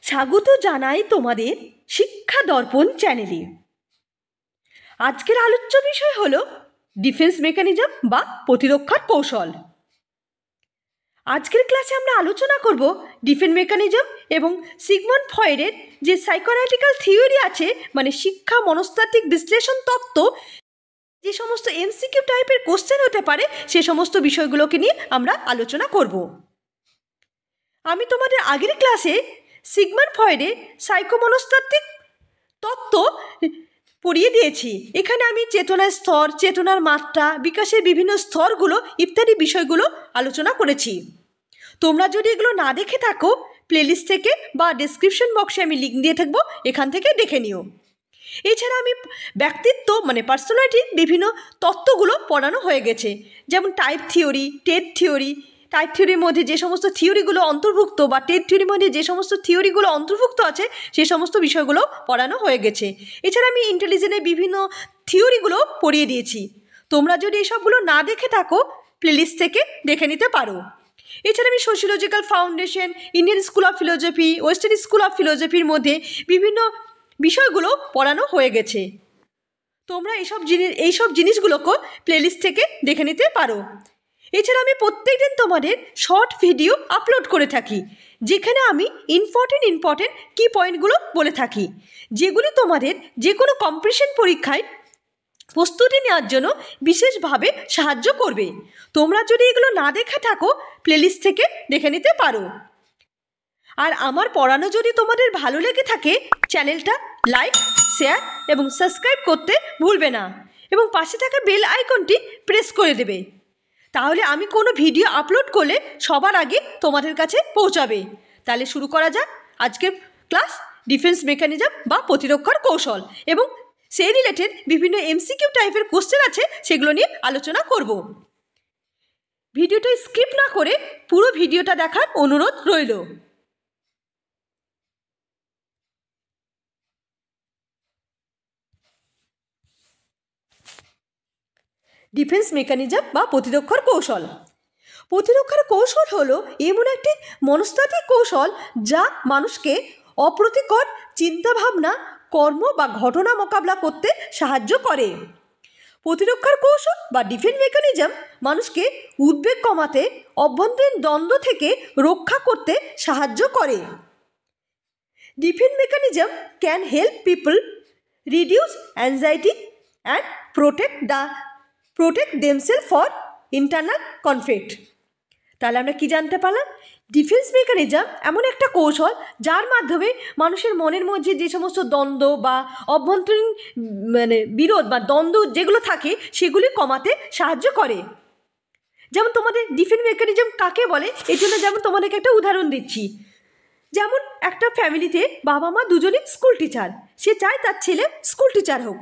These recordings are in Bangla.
স্বাগত জানাই তোমাদের শিক্ষা দর্পণ চ্যানেলে। আজকের আলোচ্য বিষয় হলো ডিফেন্স মেকানিজম বা প্রতিরক্ষার কৌশল। আজকের ক্লাসে আমরা আলোচনা করব ডিফেন্স মেকানিজম এবং সিগমন্ড ফ্রয়েডের যে সাইকোঅ্যানালিটিক্যাল থিওরি আছে, মানে শিক্ষা মনস্তাত্ত্বিক বিশ্লেষণ তত্ত্ব, যে সমস্ত এমসিকিউ টাইপের কোশ্চেন হতে পারে সে সমস্ত বিষয়গুলোকে নিয়ে আমরা আলোচনা করব। আমি তোমাদের আগের ক্লাসে সিগমন্ড ফ্রয়েডের সাইকোমনস্তাত্ত্বিক তত্ত্ব পড়িয়ে দিয়েছি। এখানে আমি চেতনার স্তর, চেতনার মাত্রা, বিকাশের বিভিন্ন স্তরগুলো ইত্যাদি বিষয়গুলো আলোচনা করেছি। তোমরা যদি এগুলো না দেখে থাকো, প্লেলিস্ট থেকে বা ডেসক্রিপশন বক্সে আমি লিঙ্ক দিয়ে থাকবো, এখান থেকে দেখে নিও। এছাড়া আমি ব্যক্তিত্ব মানে পার্সোনালিটির বিভিন্ন তত্ত্বগুলো পড়ানো হয়ে গেছে, যেমন টাইপ থিওরি, টেড থিওরি। টাইপ থিওরির মধ্যে যে সমস্ত থিওরিগুলো অন্তর্ভুক্ত বা টেড থিওরির মধ্যে যে সমস্ত থিওরিগুলো অন্তর্ভুক্ত আছে সে সমস্ত বিষয়গুলো পড়ানো হয়ে গেছে। এছাড়া আমি ইন্টেলিজেন্সের বিভিন্ন থিওরিগুলো পড়িয়ে দিয়েছি। তোমরা যদি এসবগুলো না দেখে থাকো, প্লেলিস্ট থেকে দেখে নিতে পারো। এছাড়া আমি sociological foundation, Indian school of philosophy, western school of ফিলোসফির মধ্যে বিভিন্ন বিষয়গুলো পড়ানো হয়ে গেছে। তোমরা এইসব জিনিসগুলোকে প্লেলিস্ট থেকে দেখে নিতে পারো। এছাড়া আমি প্রত্যেকদিন তোমাদের শর্ট ভিডিও আপলোড করে থাকি, যেখানে আমি ইম্পর্টেন্ট কি পয়েন্টগুলো বলে থাকি, যেগুলি তোমাদের যে কোনো কম্পিটিশন পরীক্ষায় প্রস্তুতি নেওয়ার জন্য বিশেষভাবে সাহায্য করবে। তোমরা যদি এগুলো না দেখে থাকো, প্লেলিস্ট থেকে দেখে নিতে পারো। আর আমার পড়ানো যদি তোমাদের ভালো লেগে থাকে, চ্যানেলটা লাইক, শেয়ার এবং সাবস্ক্রাইব করতে ভুলবে না, এবং পাশে থাকা বেল আইকনটি প্রেস করে দেবে। তাহলে আমি কোনো ভিডিও আপলোড করলে সবার আগে তোমাদের কাছে পৌঁছাবে। তাহলে শুরু করা যাক আজকের ক্লাস, ডিফেন্স মেকানিজম বা প্রতিরক্ষার কৌশল, এবং সেই রিলেটেড বিভিন্ন এমসিকিউ টাইপের কোশ্চেন আছে সেগুলো নিয়ে আলোচনা করব। ভিডিওটা স্কিপ না করে পুরো ভিডিওটা দেখার অনুরোধ রইল। ডিফেন্স মেকানিজম বা প্রতিরক্ষার কৌশল। প্রতিরক্ষার কৌশল হলো এমন একটি মনস্তাত্ত্বিক কৌশল যা মানুষকে অপ্রীতিকর চিন্তাভাবনা, কর্ম বা ঘটনা মোকাবিলা করতে সাহায্য করে। প্রতিরক্ষার কৌশল বা ডিফেন্স মেকানিজম মানুষকে উদ্বেগ কমাতে, অভ্যন্তরীণ দ্বন্দ্ব থেকে রক্ষা করতে সাহায্য করে। Defence mechanism can help people reduce anxiety and protect themselves for internal conflict. তাহলে আমরা কি জানতে পারলাম? ডিফেন্স মেকানিজম এমন একটা কৌশল যার মাধ্যমে মানুষের মনের মধ্যে যে সমস্ত দ্বন্দ্ব বা অভ্যন্তরীণ বিরোধ বা দ্বন্দ্ব যেগুলো থাকে সেগুলি কমাতে সাহায্য করে। যেমন তোমাদের ডিফেন্স মেকানিজম কাকে বলে, এর জন্য যেমন তোমাদেরকে একটা উদাহরণ দিচ্ছি। যেমন একটা ফ্যামিলিতে বাবা মা দুজনেই স্কুল টিচার, সে চায় তার ছেলে স্কুল টিচার হোক,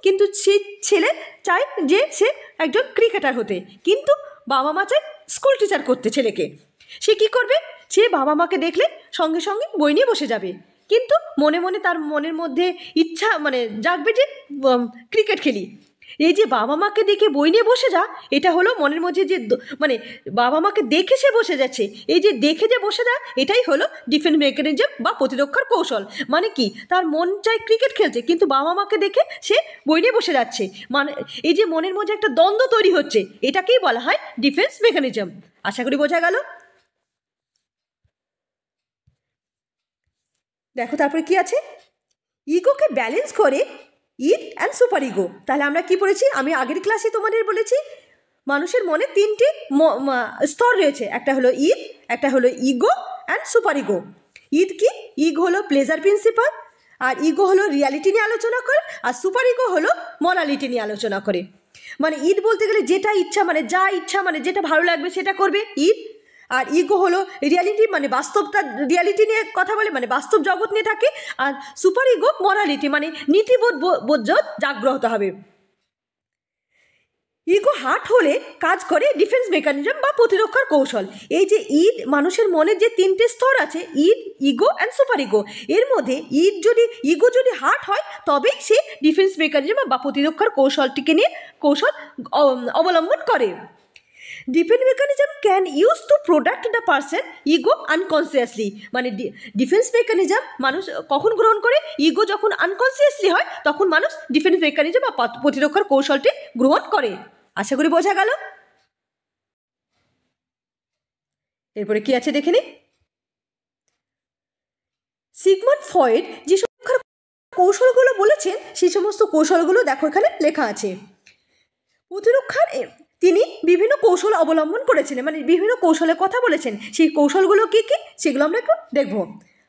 কিন্তু সে ছেলে চায় যে সে একজন ক্রিকেটার হতে, কিন্তু বাবা মা চায় স্কুল টিচার করতে ছেলেকে। সে কি করবে? সে বাবা মাকে দেখলে সঙ্গে সঙ্গে বই নিয়ে বসে যাবে, কিন্তু মনে মনে তার মনের মধ্যে ইচ্ছা জাগবে যে ক্রিকেট খেলি। এই যে বাবা মাকে দেখে বই নিয়ে বসে যা, এটা হলো মনের মধ্যে যে বাবা মাকে দেখে সে বসে যাচ্ছে, এই যে দেখে যে বসে যা, এটাই হলো ডিফেন্স মেকানিজম বা প্রতিরক্ষার কৌশল। মানে কি, তার মন চায় ক্রিকেট খেলছে, কিন্তু বাবা মাকে দেখে সে বই নিয়ে বসে যাচ্ছে, মানে এই যে মনের মধ্যে একটা দ্বন্দ্ব তৈরি হচ্ছে, এটাকেই বলা হয় ডিফেন্স মেকানিজম। আশা করি বোঝা গেল। দেখো তারপরে কি আছে, ইগোকে ব্যালেন্স করে ইড অ্যান্ড সুপার ইগো। তাহলে আমরা কি পড়েছি? আমি আগের ক্লাসে তোমাদের বলেছি মানুষের মনে তিনটি স্তর রয়েছে, একটা হলো ইড, একটা হলো ইগো অ্যান্ড সুপার ইগো। ইড কি? ইগ হলো প্লেজার প্রিন্সিপাল, আর ইগো হলো রিয়ালিটি নিয়ে আলোচনা করে, আর সুপার ইগো হলো মরালিটি নিয়ে আলোচনা করে। মানে ইড বলতে গেলে যেটা ইচ্ছা, যা ইচ্ছা, যেটা ভালো লাগবে সেটা করবে ইড। আর ইগো হলো রিয়ালিটি, বাস্তবতা, রিয়ালিটি নিয়ে কথা বলে, বাস্তব জগৎ নিয়ে থাকে। আর সুপার ইগো মরালিটি, নীতিবোধ জাগ্রত হবে। ইগো হার্ট হলে কাজ করে ডিফেন্স মেকানিজম বা প্রতিরক্ষার কৌশল। এই যে ইড, মানুষের মনের যে তিনটে স্তর আছে, ইড, ইগো অ্যান্ড সুপার ইগো, এর মধ্যে ইগো যদি হার্ট হয় তবেই সে ডিফেন্স মেকানিজম বা প্রতিরক্ষার কৌশল অবলম্বন করে। Defence mechanism can use to protect the person ego unconsciously, মানে ডিফেন্স মেকানিজম মানুষ কখন গ্রহণ করে? ইগো যখন আনকনসিয়াসলি হয় তখন মানুষ ডিফেন্স মেকানিজম বা প্রতিরক্ষার কৌশলটি গ্রহণ করে। আশা করি বোঝা গেল। এরপরে কি আছে দেখে নি। সিগমন্ড ফ্রয়েড যে সুরক্ষার কৌশলগুলো বলেছেন সেই সমস্ত কৌশলগুলো দেখো এখানে লেখা আছে। প্রতিরক্ষার তিনি বিভিন্ন কৌশল অবলম্বন করেছিলেন, মানে বিভিন্ন কৌশলের কথা বলেছেন। সেই কৌশলগুলো কী কী সেগুলো আমরা একটু দেখব।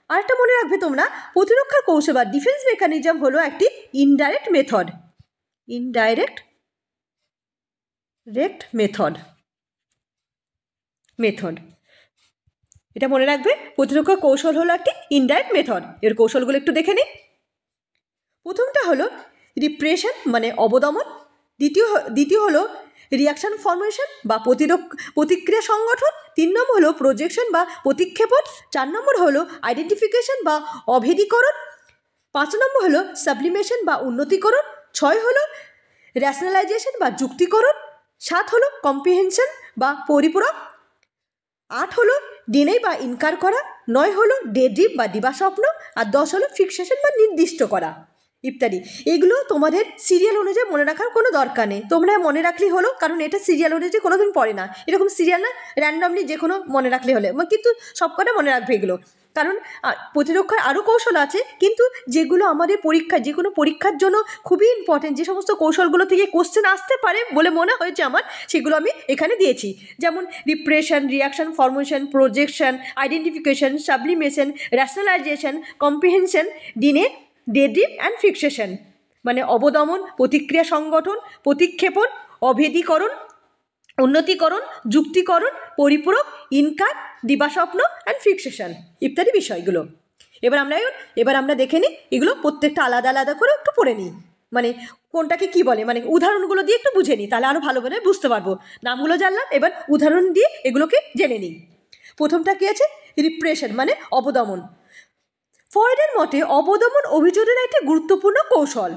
আরেকটা মনে রাখবে তোমরা, প্রতিরক্ষার কৌশল বা ডিফেন্স মেকানিজম হলো একটি ইনডাইরেক্ট মেথড। এটা মনে রাখবে, প্রতিরক্ষা কৌশল হলো একটি ইনডাইরেক্ট মেথড। এর কৌশলগুলো একটু দেখে নিই। প্রথমটা হলো রিপ্রেশন মানে অবদমন, দ্বিতীয় হলো রিয়াকশন ফর্মেশন বা প্রতিক্রিয়া সংগঠন, 3 নম্বর হলো প্রজেকশন বা প্রতিক্ষেপণ, 4 নম্বর হলো আইডেন্টিফিকেশন বা অভেদীকরণ, 5 নম্বর হলো সাবলিমেশন বা উন্নতিকরণ, 6 হলো র্যাশনালাইজেশন বা যুক্তিকরণ, 7 হলো কম্প্রিহেনশন বা পরিপূরক, 8 হলো ডিনাই বা ইনকার করা, 9 হলো ডেড্রিম বা দিবাস্বপ্ন, আর 10 হলো ফিক্সেশন বা নির্দিষ্ট করা ইত্যাদি। এগুলো তোমাদের সিরিয়াল অনুযায়ী মনে রাখার কোনো দরকার নেই, তোমরা মনে রাখলেই হলো, কারণ এটা সিরিয়াল অনুযায়ী কোনোদিন পড়ে না, এরকম সিরিয়াল না, র্যান্ডমলি যে কোনো মনে রাখলে হলে, কিন্তু সবকটা মনে রাখবে এগুলো। কারণ প্রতিরক্ষার আরও কৌশল আছে, কিন্তু যেগুলো আমাদের যে কোনো পরীক্ষার জন্য খুবই ইম্পর্টেন্ট, যে সমস্ত কৌশলগুলো থেকে কোশ্চেন আসতে পারে বলে মনে হয়েছে আমার, সেগুলো আমি এখানে দিয়েছি। যেমন repression, reaction formation, projection, identification, sublimation, rationalisation, comprehension, daydream and fixation, মানে অবদমন, প্রতিক্রিয়া সংগঠন, প্রতিক্ষেপণ, অভেদীকরণ, উন্নতিকরণ, যুক্তিকরণ, পরিপূরক, ইনকার, দিবাস্বপ্ন অ্যান্ড ফিক্সেশন ইত্যাদি বিষয়গুলো। এবার আমরা দেখে নিই, এগুলো প্রত্যেকটা আলাদা আলাদা করে একটু পড়ে নিই, মানে কোনটাকে কি বলে, মানে উদাহরণগুলো দিয়ে একটু বুঝে নিই, তাহলে আরও ভালোভাবে বুঝতে পারবো। নামগুলো জানলাম, এবার উদাহরণ দিয়ে এগুলোকে জেনে নিই। প্রথমটা কি আছে? রিপ্রেশন মানে অবদমন। ফ্রয়েডের মতে অবদমন অভিযোগের একটি গুরুত্বপূর্ণ কৌশল।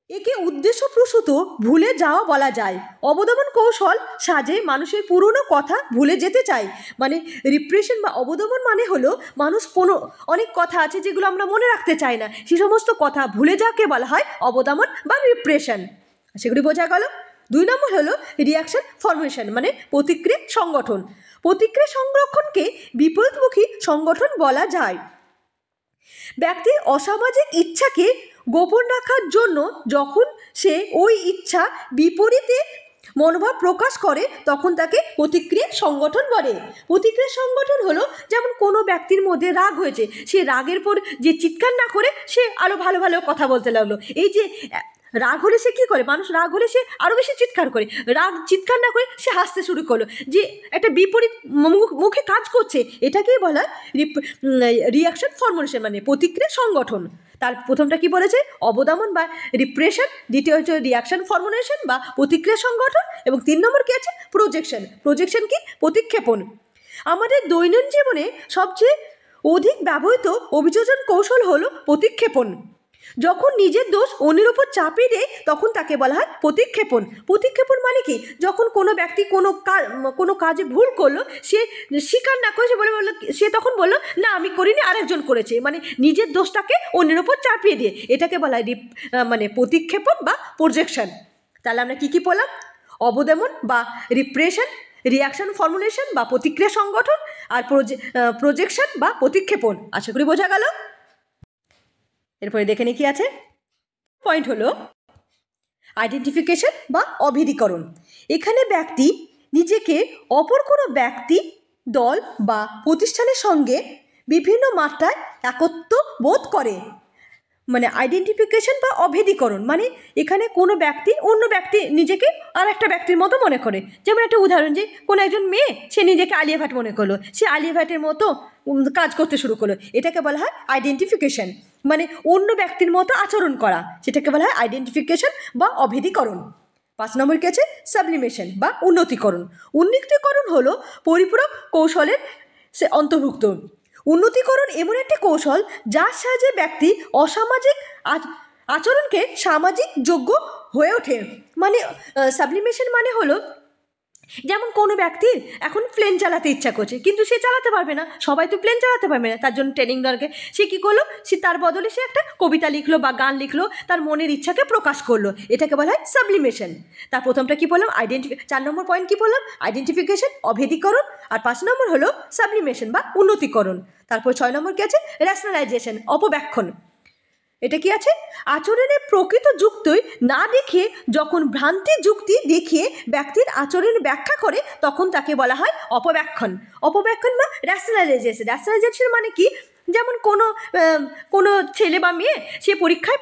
একে উদ্দেশ্যপ্রসূত ভুলে যাওয়া বলা যায়। অবদমন কৌশল সাজে মানুষের পুরনো কথা ভুলে যেতে চায়। মানে রিপ্রেশন বা অবদমন মানে হলো মানুষ অনেক কথা আছে যেগুলো আমরা মনে রাখতে চাই না, সে সমস্ত কথা ভুলে যাওয়াকে বলা হয় অবদমন বা রিপ্রেশন। সেগুলি বোঝা গেল। 2 নম্বর হলো রিয়াকশন ফর্মেশন মানে প্রতিক্রিয়া সংগঠন। প্রতিক্রিয়া সংরক্ষণকে বিপরীতমুখী সংগঠন বলা যায়। ব্যক্তির অসামাজিক ইচ্ছাকে গোপন রাখার জন্য যখন সে ওই ইচ্ছা বিপরীতে মনোভাব প্রকাশ করে তখন তাকে প্রতিক্রিয়া সংগঠন বলে। প্রতিক্রিয়া সংগঠন হলো যেমন কোনো ব্যক্তির মধ্যে রাগ হয়েছে, সে রাগের পর যে চিৎকার না করে সে আরও ভালো ভালো কথা বলতে লাগলো। এই যে রাগ হলে সে কী করে, মানুষ রাগ হলে সে আরও বেশি চিৎকার করে, চিৎকার না করে সে হাসতে শুরু করলো, যে একটা বিপরীত মুখে কাজ করছে, এটাকেই বলা রিয়াকশন ফর্মেশন মানে প্রতিক্রিয়া সংগঠন। তার প্রথমটা কি বলেছে? অবদমন বা রিপ্রেশন, দ্বিতীয় হচ্ছে রিয়াকশন ফর্মেশন বা প্রতিক্রিয়া সংগঠন, এবং 3 নম্বর কি আছে? প্রজেকশন কি? প্রতিক্ষেপণ। আমাদের দৈনন্দিন জীবনে সবচেয়ে অধিক ব্যবহৃত অভিযোজন কৌশল হলো প্রতিক্ষেপণ। যখন নিজের দোষ অন্যের উপর চাপিয়ে দেয় তখন তাকে বলা হয় প্রতিক্ষেপণ। প্রতিক্ষেপণ মানে কি? যখন কোনো ব্যক্তি কোনো কাজে ভুল করলো, সে স্বীকার না করে সে তখন বললো না আমি করিনি, আরেকজন করেছে, মানে নিজের দোষটাকে অন্যের উপর চাপিয়ে দিয়ে, এটাকে বলা হয় মানে প্রতিক্ষেপণ বা প্রজেকশন। তাহলে আমরা কি পড়লাম? অবদমন বা রিপ্রেশন, রিয়াকশন ফর্মুলেশন বা প্রতিক্রিয়া সংগঠন, আর প্রজেকশন বা প্রতিক্ষেপণ। আশা করি বোঝা গেল। এরপরে দেখে নিই কি আছে। পয়েন্ট হলো আইডেন্টিফিকেশন বা অভেদীকরণ। এখানে ব্যক্তি নিজেকে অপর কোনো ব্যক্তি, দল বা প্রতিষ্ঠানের সঙ্গে বিভিন্ন মাত্রায় একত্ব বোধ করে। মানে আইডেন্টিফিকেশন বা অভেদীকরণ মানে এখানে কোনো ব্যক্তি অন্য ব্যক্তি নিজেকে আর একটা ব্যক্তির মতো মনে করে। যেমন একটা উদাহরণ, যে কোনো একজন মেয়ে সে নিজেকে আলিয়া ভাট মনে করলো, সে আলিয়া ভাটের মতো কাজ করতে শুরু করলো, এটাকে বলা হয় আইডেন্টিফিকেশন, মানে অন্য ব্যক্তির মতো আচরণ করা, সেটাকে বলা হয় আইডেন্টিফিকেশন বা অভেদীকরণ। 5 নম্বর কি আছে? সাবলিমেশন বা উন্নতিকরণ। উন্নতিকরণ হলো পরিপূরক কৌশলের সে অন্তর্ভুক্ত। উন্নতিকরণ এমন একটি কৌশল যার সাহায্যে ব্যক্তি অসামাজিক আচরণকে সামাজিক যোগ্য হয়ে ওঠে। মানে সাবলিমেশন মানে হলো যেমন কোনো ব্যক্তির এখন প্লেন চালাতে ইচ্ছা করছে, কিন্তু সে চালাতে পারবে না, সবাই তো প্লেন চালাতে পারবে না, তার জন্য ট্রেনিং দরকার। সে কী করলো, সে তার বদলে সে একটা কবিতা লিখলো বা গান লিখলো, তার মনের ইচ্ছাকে প্রকাশ করলো, এটাকে বলা হয় সাবলিমেশন। তার প্রথমটা কী বললাম, 4 নম্বর পয়েন্ট কী বললাম, আইডেন্টিফিকেশন, অভেদীকরণ। আর 5 নম্বর হলো সাবলিমেশন বা উন্নতিকরণ। তারপর 6 নম্বর কী আছে, র্যাশনালাইজেশন, অপব্যাখ্যান। এটা কি আছে, আচরণের প্রকৃত যুক্তি না দেখে যখন ভ্রান্তি যুক্তি দেখিয়ে ব্যক্তির আচরণের ব্যাখ্যা করে তখন তাকে বলা হয় অপব্যাখ্যান। অপব্যাখ্যান বা র্যাশনালাইজেশন। র্যাশনালাইজেশন মানে কি, যেমন কোনো ছেলে বা মেয়ে সে পরীক্ষায়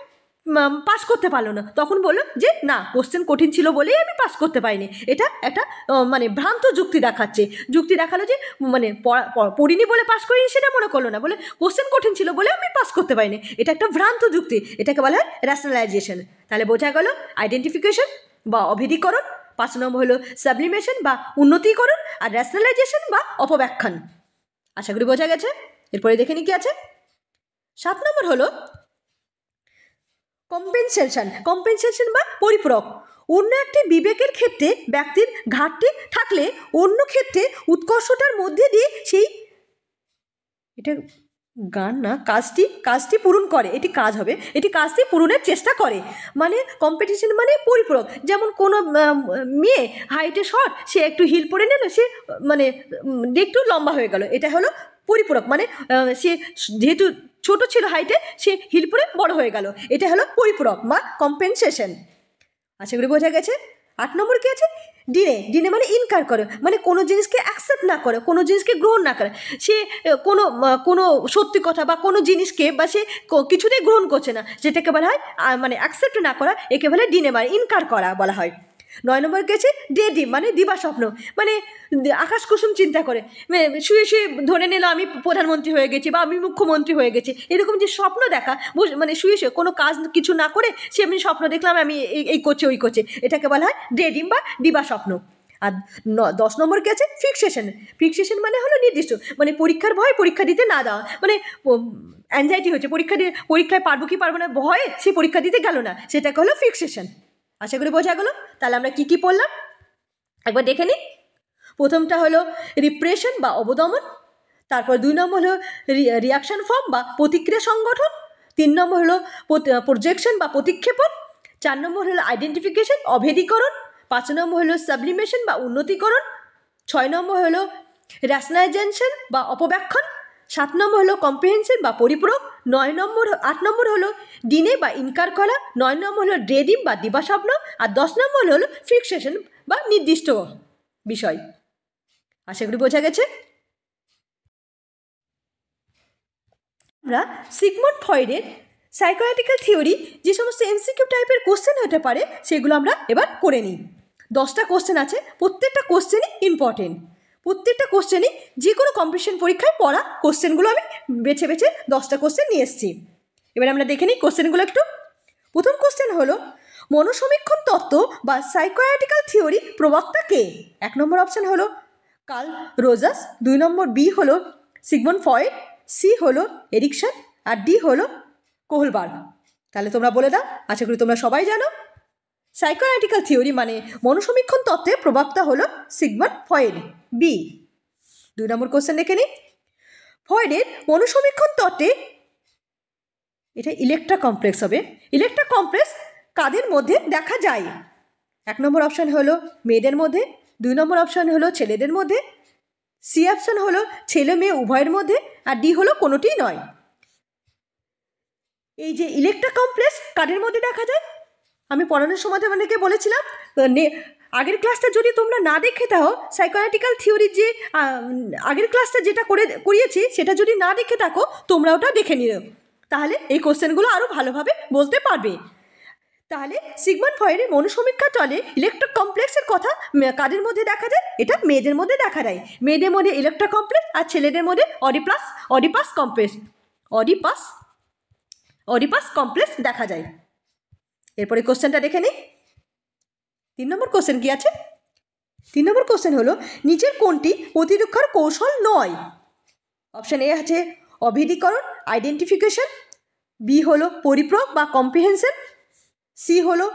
পাস করতে পারলো না, তখন বললো যে না, কোশ্চেন কঠিন ছিল বলেই আমি পাস করতে পারিনি। এটা একটা মানে ভ্রান্ত যুক্তি দেখাচ্ছে। যুক্তি দেখালো যে মানে পড়িনি বলে পাস করিনি সেটা মনে করলো না, বলে কোশ্চেন কঠিন ছিল বলে আমি পাস করতে পারিনি। এটা একটা ভ্রান্ত যুক্তি, এটাকে বলা হয় র্যাশনালাইজেশন। তাহলে বোঝা গেল আইডেন্টিফিকেশন বা অভেদীকরণ, 5 নম্বর হলো সাবলিমেশন বা উন্নতিকরণ, আর র্যাশনালাইজেশন বা অপব্যাখ্যান। আশা করি বোঝা গেছে। এরপরে দেখে নি কি আছে, 7 নম্বর হলো কম্পেনসেশন। কম্পেনসেশন বা পরিপূরক। অন্য একটি বিবেকের ক্ষেত্রে ব্যক্তির ঘাটতি থাকলে অন্য ক্ষেত্রে উৎকর্ষতার মধ্যে দিয়ে সেই, এটা গান না, কাজটি পূরণ করে, এটি কাজ হবে, এটি কাজটি পূরণের চেষ্টা করে। মানে কম্পিটিশন মানে পরিপূরক। যেমন কোনো মেয়ে হাইটে শর্ট, সে একটু হিল পরে নিল, সে মানে একটু লম্বা হয়ে গেল, এটা হলো পরিপূরক। মানে সে যেহেতু ছোট ছিল হাইটে, সে হিল পরে বড় হয়ে গেল, এটা হলো পরিপূরক বা কম্পেনসেশন। আশা করি বোঝা গেছে। 8 নম্বর কি আছে, ডিনে মানে ইনকার করে, মানে কোনো জিনিসকে অ্যাকসেপ্ট না করে, কোনো জিনিসকে গ্রহণ না করে। সে কোনো সত্যি কথা বা কোনো জিনিসকে বা সে কিছুতেই গ্রহণ করছে না, যেটাকে বলা হয় মানে অ্যাকসেপ্ট না করা, একে বলে ডিনে মানে ইনকার করা বলা হয়। 9 নম্বর গেছে ডে ড্রিম, মানে দিবা স্বপ্ন, মানে আকাশ কুসুম চিন্তা করে, শুয়ে শুয়ে ধরে নিল আমি প্রধানমন্ত্রী হয়ে গেছি বা আমি মুখ্যমন্ত্রী হয়ে গেছি, এরকম যে স্বপ্ন দেখা, মানে শুয়ে শুয়ে কোনো কাজ কিছু না করে সে এমনি স্বপ্ন দেখলাম আমি এই করছে ওই করছে, এটাকে বলা হয় ডে ড্রিম বা দিবা স্বপ্ন। আর 10 নম্বর কি আছে, ফিক্সেশন। ফিক্সেশন মানে হলো নির্দিষ্ট, মানে পরীক্ষার ভয় পরীক্ষা দিতে না দেওয়া, মানে অ্যাংজাইটি হচ্ছে পরীক্ষায় পারবো কি পারবো না ভয়ে সে পরীক্ষা দিতে গেল না, সেটাকে হলো ফিক্সেশন। আশা করি বোঝা গেল। তাহলে আমরা কি কি পড়লাম একবার দেখে নিই। প্রথমটা হলো রিপ্রেশন বা অবদমন, তারপর 2 নম্বর হলো রিয়াকশন ফর্ম বা প্রতিক্রিয়া সংগঠন, 3 নম্বর হলো প্রজেকশন বা প্রতিক্ষেপণ, 4 নম্বর হলো আইডেন্টিফিকেশন অভেদীকরণ, 5 নম্বর হলো সাবলিমেশন বা উন্নতিকরণ, 6 নম্বর হলো র্যাশনালাইজেশন বা অপব্যাখ্যান, 7 নম্বর হলো কম্প্রিহেনশন বা পরিপূরক, 8 নম্বর হলো ডিনে বা ইনকার করা, 9 নম্বর হলো ড্রেডিম বা দিবাস্বপ্ন, আর 10 নম্বর হলো ফিক্সেশন বা নির্দিষ্ট বিষয়। আশা করি বোঝা গেছে। আমরা সিগমন্ড ফ্রয়েডের সাইকোঅ্যানালিটিক্যাল থিওরি যে সমস্ত এমসিকিউ টাইপের কোশ্চেন হতে পারে সেগুলো আমরা এবার করে নিই। 10টা কোশ্চেন আছে, প্রত্যেকটা কোশ্চেনই ইম্পর্টেন্ট। প্রত্যেকটা কোশ্চেনই যে কোনো কম্পিটিশন পরীক্ষায় পড়া কোশ্চেনগুলো আমি বেছে বেছে 10টা কোশ্চেন নিয়ে এসেছি। এবার আমরা দেখে নিই কোশ্চেনগুলো একটু। প্রথম কোশ্চেন হলো মনোসমীক্ষণ তত্ত্ব বা সাইকোঅ্যানালিটিক্যাল থিওরি প্রবক্তা কে? 1 নম্বর অপশান হলো কার্ল রোজার্স, 2 নম্বর বি হলো সিগমন্ড ফ্রয়েড, সি হলো এরিকসন, আর ডি হলো কোহলবার্গ। তাহলে তোমরা বলে দাও, আশা করি তোমরা সবাই জানো। সাইকোঅ্যানালিটিক্যাল থিওরি মানে মনোসমীক্ষণ তত্ত্বের প্রবক্তা হলো সিগমন্ড ফ্রয়েড, বি। 2 নম্বর কোশ্চেন দেখে নিই। ফ্রয়েডের মনোসমীক্ষণ তত্ত্বে, এটা ইলেকট্রা কমপ্লেক্স হবে, ইলেকট্রা কমপ্লেক্স কাদের মধ্যে দেখা যায়? 1 নম্বর অপশান হলো মেয়েদের মধ্যে, 2 নম্বর অপশান হলো ছেলেদের মধ্যে, সি অপশান হলো ছেলে মেয়ে উভয়ের মধ্যে, আর ডি হলো কোনোটিই নয়। এই যে ইলেকট্রা কমপ্লেক্স কাদের মধ্যে দেখা যায়, আমি পড়ানোর সময় তোমাদেরকে বলেছিলাম, আগের ক্লাসটা যদি তোমরা না দেখে থাকো, সাইকোঅ্যানালিটিক্যাল থিওরির যে আগের ক্লাসটা যেটা করিয়েছি সেটা যদি না দেখে থাকো তোমরা ওটা দেখে নিও, তাহলে এই কোশ্চেনগুলো আরও ভালোভাবে বলতে পারবে। তাহলে সিগমন্ড ফ্রয়েডের মনোসমীক্ষা চলে ইলেকট্রা কমপ্লেক্সের কথা কাদের মধ্যে দেখা যায়? এটা মেয়েদের মধ্যে দেখা যায়। মেয়েদের মধ্যে ইলেকট্রা কমপ্লেক্স, আর ছেলেদের মধ্যে অডিপাস কমপ্লেক্স দেখা যায়। এরপরে কোশ্চেনটা দেখে নিই। 3 নম্বর কোশ্চেন কি আছে? 3 নম্বর কোশ্চেন হলো নিচের কোনটি প্রতিরক্ষার কৌশল নয়? অপশান এ আছে অভেদীকরণ আইডেন্টিফিকেশন, বি হলো পরিপূরক বা কম্প্রিহেনশন, সি হলো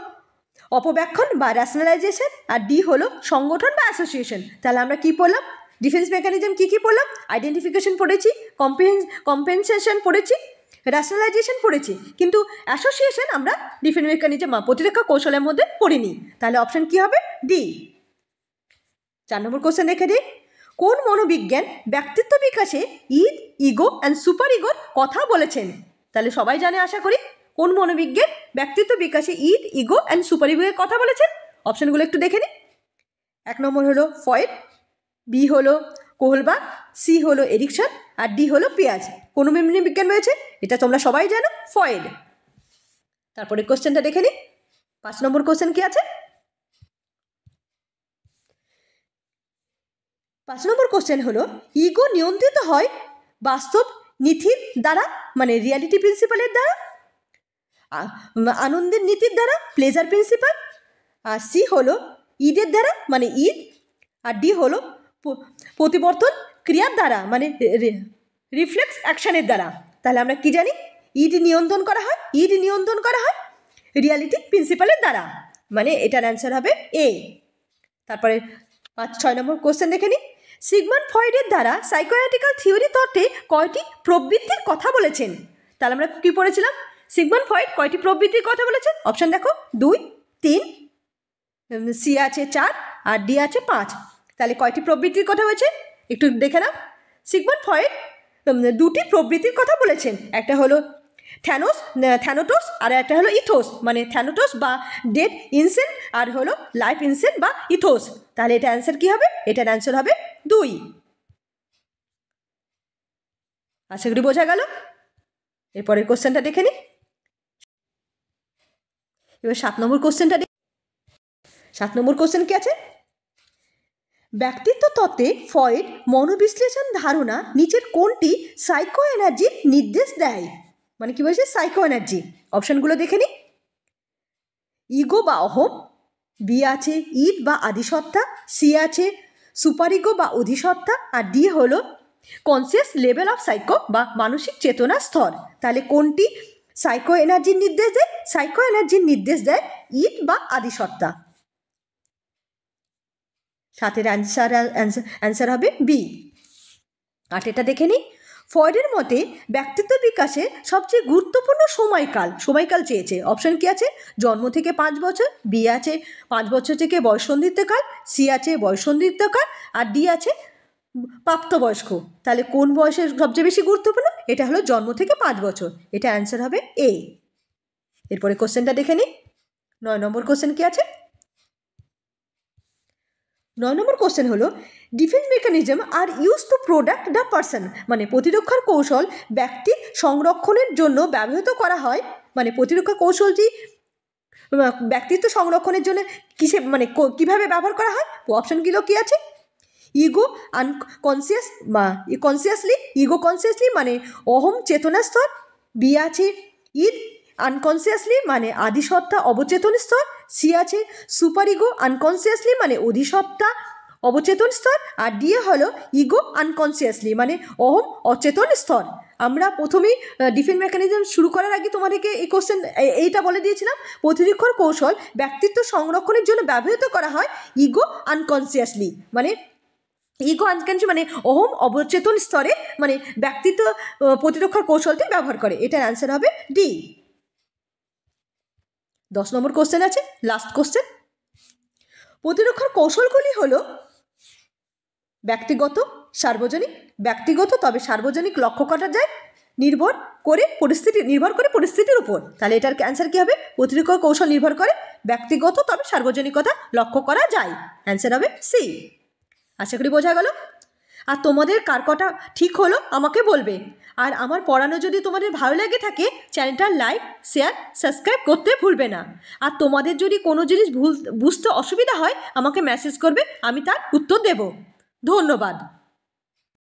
অপব্যাখ্যান বা র্যাশনালাইজেশন, আর ডি হলো সংগঠন বা অ্যাসোসিয়েশন। তাহলে আমরা কি পড়লাম? ডিফেন্স মেকানিজম কী কী পড়লাম? আইডেন্টিফিকেশন পড়েছি, কম্পেনসেশন পড়েছি, র্যাশনালাইজেশন পড়েছি, কিন্তু অ্যাসোসিয়েশন আমরা ডিফেন্স মেকানিজম বা প্রতিরক্ষা কৌশলের মধ্যে পড়িনি। তাহলে অপশন কি হবে? ডি। 4 নম্বর কোশ্চেন দেখে দিই। কোন মনোবিজ্ঞান ব্যক্তিত্ব বিকাশে ইড, ইগো অ্যান্ড সুপার ইগোর কথা বলেছেন? তাহলে সবাই জানে আশা করি কোন মনোবিজ্ঞান ব্যক্তিত্ব বিকাশে ইড, ইগো অ্যান্ড সুপার ইগোর কথা বলেছেন। অপশনগুলো একটু দেখে নিই। 1 নম্বর হলো ফয়েড, বি হলো কোহলবার্গ, সি হলো এরিকসন, আর ডি হলো পিয়াজ। কোন মনোবিজ্ঞান রয়েছে? এটা তোমরা সবাই জানো, ফয়েড। তারপরে কোশ্চেনটা দেখে নিই। 5 নম্বর কোশ্চেন কি আছে? 5 নম্বর কোশ্চেন হলো ইগো নিয়ন্ত্রিত হয় বাস্তব নীতির দ্বারা, মানে রিয়ালিটি প্রিন্সিপালের দ্বারা, আনন্দের নীতির দ্বারা, প্লেজার প্রিন্সিপাল, আর সি হলো ইডের দ্বারা, মানে ইদ, আর ডি হলো প্রতিবর্তন ক্রিয়ার দ্বারা, মানে রিফ্লেক্স অ্যাকশনের দ্বারা। তাহলে আমরা কি জানি? ইড নিয়ন্ত্রণ করা হয়, ইড নিয়ন্ত্রণ করা হয় রিয়ালিটি প্রিন্সিপালের দ্বারা, মানে এটার অ্যান্সার হবে এ। তারপরে 6 নম্বর কোশ্চেন দেখে নিই। সিগমন্ড ফ্রয়েডের দ্বারা সাইকোঅ্যানালিটিক্যাল থিওরি তত্ত্বে কয়টি প্রবৃত্তির কথা বলেছেন? তাহলে আমরা কি পড়েছিলাম? সিগমন্ড ফ্রয়েড কয়টি প্রবৃত্তির কথা বলেছেন? অপশন দেখো, 2, 3, সি আছে 4, আর ডি আছে 5। তাহলে কয়টি প্রবৃত্তির কথা হয়েছে একটু দেখে নাও। সিগমন্ড ফ্রয়েড 2টি প্রবৃত্তির কথা বলেছেন। একটা হলো থ্যানোটোস, আর একটা হলো ইথোস, মানে থ্যানোটোস বা ডেড ইনসেন্ট, আর হলো লাইফ ইনসেন্ট বা ইথোস। তাহলে এটা অ্যান্সার কি হবে? এটার অ্যান্সার হবে 2। আশা করি বোঝা গেল। এরপরের কোশ্চেনটা দেখে নিই। এবার 7 নম্বর কোশ্চেনটা। 7 নম্বর কোশ্চেন কি আছে? ব্যক্তিত্ব তত্ত্বে ফ্রয়েড মনোবিশ্লেষণ ধারণা নিচের কোনটি সাইকো এনার্জির নির্দেশ দেয়? মানে কি বলছে? Psycho energy. অপশনগুলো দেখে নিই। ইগো বা অহম, বি আছে ইড বা আদিসত্তা, সি আছে সুপার ইগো বা অধিসত্তা, আর ডি হলো কনসিয়াস লেভেল অফ সাইকো বা মানসিক চেতনা স্তর। তাহলে কোনটি সাইকো এনার্জির নির্দেশ দেয়? সাইকো এনার্জির নির্দেশ দেয় ইড বা আদিসত্তা। 7-এর অ্যান্সার হবে বি। 8-এটা দেখে নিই। ফ্রয়েডের মতে ব্যক্তিত্ব বিকাশে সবচেয়ে গুরুত্বপূর্ণ সময়কাল চেয়েছে। অপশন কি আছে? জন্ম থেকে 5 বছর, বি আছে 5 বছর থেকে বয়ঃসন্ধিত্বকাল, সি আছে বয়ঃসন্ধিত্বকাল, আর ডি আছে প্রাপ্তবয়স্ক। তাহলে কোন বয়সে সবচেয়ে বেশি গুরুত্বপূর্ণ? এটা হলো জন্ম থেকে 5 বছর। এটা অ্যান্সার হবে এ। এরপরে কোশ্চেনটা দেখে নিই। 9 নম্বর কোশ্চেন কি আছে? 9 নম্বর কোশ্চেন হলো defence mechanism are use to protect the person, মানে প্রতিরক্ষার কৌশল ব্যক্তি সংরক্ষণের জন্য ব্যবহৃত করা হয়। মানে প্রতিরক্ষা কৌশলটি ব্যক্তিত্ব সংরক্ষণের জন্য মানে কীভাবে ব্যবহার করা হয়? অপশনগুলো কি আছে? ইগো আনকনসিয়াস বা ইগো কনসিয়াসলি, মানে অহম চেতনা স্তর, বি আছে ইড আনকনসিয়াসলি, মানে আদিসত্তা অবচেতন স্তর, সি আছে সুপার ইগো আনকনসিয়াসলি, মানে অধিসত্তা অবচেতন স্তর, আর ডি হলো ইগো আনকনসিয়াসলি, মানে অহম অচেতন স্তর। আমরা প্রথমেই ডিফেন্স মেকানিজম শুরু করার আগে তোমাদেরকে এই কোশ্চেন এইটা বলে দিয়েছিলাম, প্রতিরক্ষার কৌশল ব্যক্তিত্ব সংরক্ষণের জন্য ব্যবহৃত করা হয় ইগো আনকনসিয়াসলি, মানে ইগো আনকনসিয়াস, মানে অহম অবচেতন স্তরে, মানে ব্যক্তিত্ব প্রতিরক্ষার কৌশলটি ব্যবহার করে। এটার অ্যান্সার হবে ডি। 10 নম্বর কোশ্চেন আছে, লাস্ট কোশ্চেন। প্রতিরক্ষার কৌশলগুলি হলো ব্যক্তিগত, সার্বজনীন। ব্যক্তিগত, তবে সার্বজনিক লক্ষ্য করা যায় নির্ভর করে পরিস্থিতির উপর। তাহলে এটার অ্যান্সার কী হবে? প্রতিরক্ষা কৌশল নির্ভর করে ব্যক্তিগত, তবে সার্বজনিকতা লক্ষ্য করা যায়। অ্যান্সার হবে সি। আশা করি বোঝা গেল। আর তোমাদের কার কটা ঠিক হলো আমাকে বলবে। আর আমার পড়ানো যদি তোমাদের ভালো লেগে থাকে, চ্যানেলটা লাইক, শেয়ার, সাবস্ক্রাইব করতে ভুলবে না। আর তোমাদের যদি কোনো জিনিস বুঝতে অসুবিধা হয়, আমাকে মেসেজ করবে, আমি তার উত্তর দেব। ধন্যবাদ।